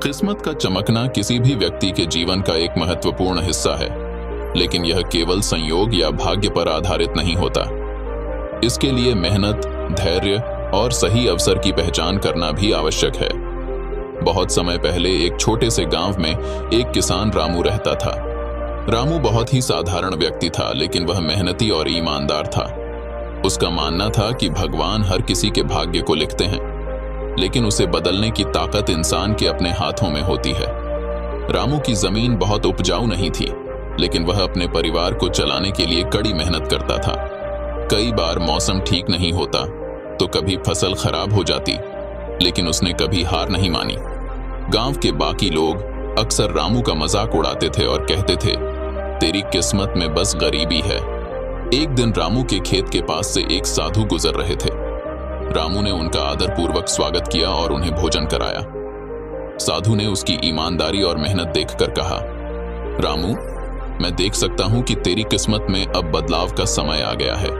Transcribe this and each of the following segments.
किस्मत का चमकना किसी भी व्यक्ति के जीवन का एक महत्वपूर्ण हिस्सा है, लेकिन यह केवल संयोग या भाग्य पर आधारित नहीं होता। इसके लिए मेहनत, धैर्य और सही अवसर की पहचान करना भी आवश्यक है। बहुत समय पहले एक छोटे से गांव में एक किसान रामू रहता था। रामू बहुत ही साधारण व्यक्ति था, लेकिन वह मेहनती और ईमानदार था। उसका मानना था कि भगवान हर किसी के भाग्य को लिखते हैं, लेकिन उसे बदलने की ताकत इंसान के अपने हाथों में होती है। रामू की जमीन बहुत उपजाऊ नहीं थी, लेकिन वह अपने परिवार को चलाने के लिए कड़ी मेहनत करता था। कई बार मौसम ठीक नहीं होता तो कभी फसल खराब हो जाती, लेकिन उसने कभी हार नहीं मानी। गांव के बाकी लोग अक्सर रामू का मजाक उड़ाते थे और कहते थे, तेरी किस्मत में बस गरीबी है। एक दिन रामू के खेत के पास से एक साधु गुजर रहे थे। रामू ने उनका आदरपूर्वक स्वागत किया और उन्हें भोजन कराया। साधु ने उसकी ईमानदारी और मेहनत देखकर कहा, रामू, मैं देख सकता हूं कि तेरी किस्मत में अब बदलाव का समय आ गया है।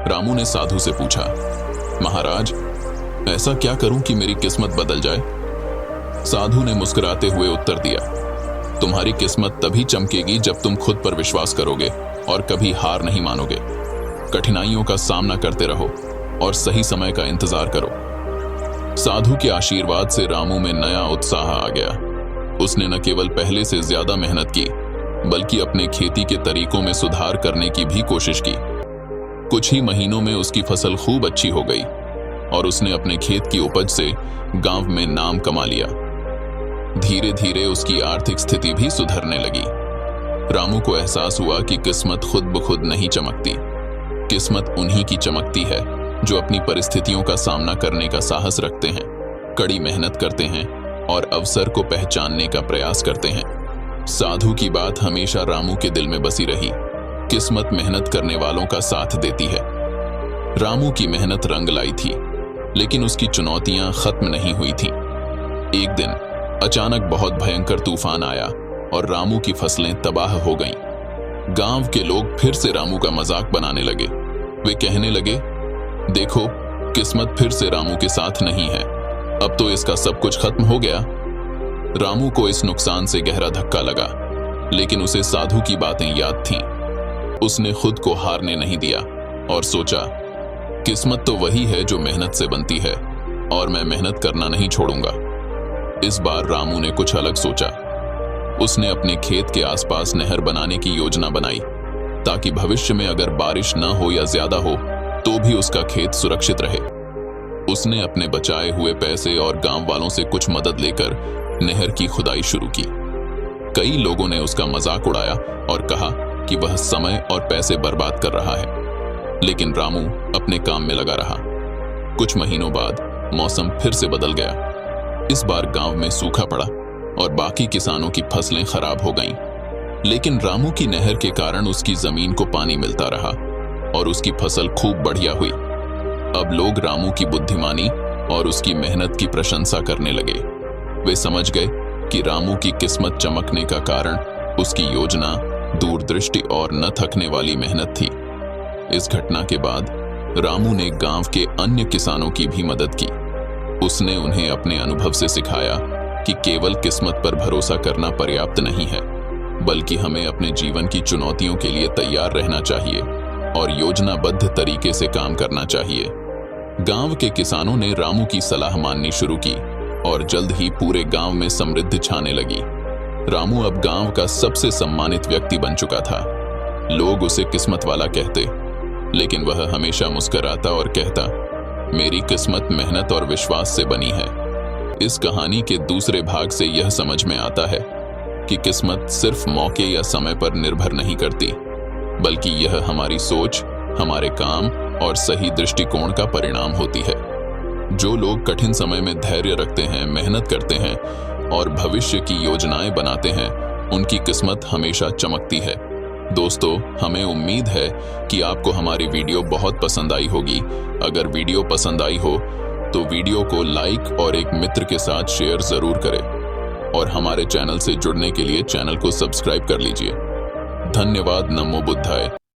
रामू ने साधु से पूछा, महाराज, ऐसा क्या करूं कि मेरी किस्मत बदल जाए? साधु ने मुस्कुराते हुए उत्तर दिया, तुम्हारी किस्मत तभी चमकेगी जब तुम खुद पर विश्वास करोगे और कभी हार नहीं मानोगे। कठिनाइयों का सामना करते रहो और सही समय का इंतजार करो। साधु के आशीर्वाद से रामू में नया उत्साह आ गया। उसने न केवल पहले से ज्यादा मेहनत की, बल्कि अपने खेती के तरीकों में सुधार करने की भी कोशिश की। कुछ ही महीनों में उसकी फसल खूब अच्छी हो गई और उसने अपने खेत की उपज से गांव में नाम कमा लिया। धीरे धीरे उसकी आर्थिक स्थिति भी सुधरने लगी। रामू को एहसास हुआ कि किस्मत खुद ब खुद नहीं चमकती। किस्मत उन्हीं की चमकती है जो अपनी परिस्थितियों का सामना करने का साहस रखते हैं, कड़ी मेहनत करते हैं और अवसर को पहचानने का प्रयास करते हैं। साधु की बात हमेशा रामू के दिल में बसी रही। किस्मत मेहनत करने वालों का साथ देती है। रामू की मेहनत रंग लाई थी, लेकिन उसकी चुनौतियां खत्म नहीं हुई थीं। एक दिन अचानक बहुत भयंकर तूफान आया और रामू की फसलें तबाह हो गईं। गांव के लोग फिर से रामू का मजाक बनाने लगे। वे कहने लगे, देखो, किस्मत फिर से रामू के साथ नहीं है। अब तो इसका सब कुछ खत्म हो गया। रामू को इस नुकसान से गहरा धक्का लगा, लेकिन उसे साधु की बातें याद थीं। उसने खुद को हारने नहीं दिया और सोचा, किस्मत तो वही है जो मेहनत से बनती है और मैं मेहनत करना नहीं छोड़ूंगा। इस बार रामू ने कुछ अलग सोचा। उसने अपने खेत के आसपास नहर बनाने की योजना बनाई, ताकि भविष्य में अगर बारिश न हो या ज्यादा हो तो भी उसका खेत सुरक्षित रहे। उसने अपने बचाए हुए पैसे और गांव वालों से कुछ मदद लेकर नहर की खुदाई शुरू की। कई लोगों ने उसका मजाक उड़ाया और कहा कि वह समय और पैसे बर्बाद कर रहा है, लेकिन रामू अपने काम में लगा रहा। कुछ महीनों बाद मौसम फिर से बदल गया। इस बार गांव में सूखा पड़ा और बाकी किसानों की फसलें खराब हो गईं, लेकिन रामू की नहर के कारण उसकी जमीन को पानी मिलता रहा और उसकी फसल खूब बढ़िया हुई। अब लोग रामू की बुद्धिमानी और उसकी मेहनत की प्रशंसा करने लगे। वे समझ गए कि रामू की किस्मत चमकने का कारण उसकी योजना, दूरदृष्टि और न थकने वाली मेहनत थी। इस घटना के बाद रामू ने गांव के अन्य किसानों की भी मदद की। उसने उन्हें अपने अनुभव से सिखाया कि केवल किस्मत पर भरोसा करना पर्याप्त नहीं है, बल्कि हमें अपने जीवन की चुनौतियों के लिए तैयार रहना चाहिए और योजनाबद्ध तरीके से काम करना चाहिए। गांव के किसानों ने रामू की सलाह माननी शुरू की और जल्द ही पूरे गांव में समृद्धि छाने लगी। रामू अब गांव का सबसे सम्मानित व्यक्ति बन चुका था। लोग उसे किस्मत वाला कहते, लेकिन वह हमेशा मुस्कुराता और कहता, मेरी किस्मत मेहनत और विश्वास से बनी है। इस कहानी के दूसरे भाग से यह समझ में आता है कि किस्मत सिर्फ मौके या समय पर निर्भर नहीं करती, बल्कि यह हमारी सोच, हमारे काम और सही दृष्टिकोण का परिणाम होती है। जो लोग कठिन समय में धैर्य रखते हैं, मेहनत करते हैं और भविष्य की योजनाएं बनाते हैं, उनकी किस्मत हमेशा चमकती है। दोस्तों, हमें उम्मीद है कि आपको हमारी वीडियो बहुत पसंद आई होगी। अगर वीडियो पसंद आई हो तो वीडियो को लाइक और एक मित्र के साथ शेयर जरूर करें और हमारे चैनल से जुड़ने के लिए चैनल को सब्सक्राइब कर लीजिए। धन्यवाद। नमो बुद्धाय।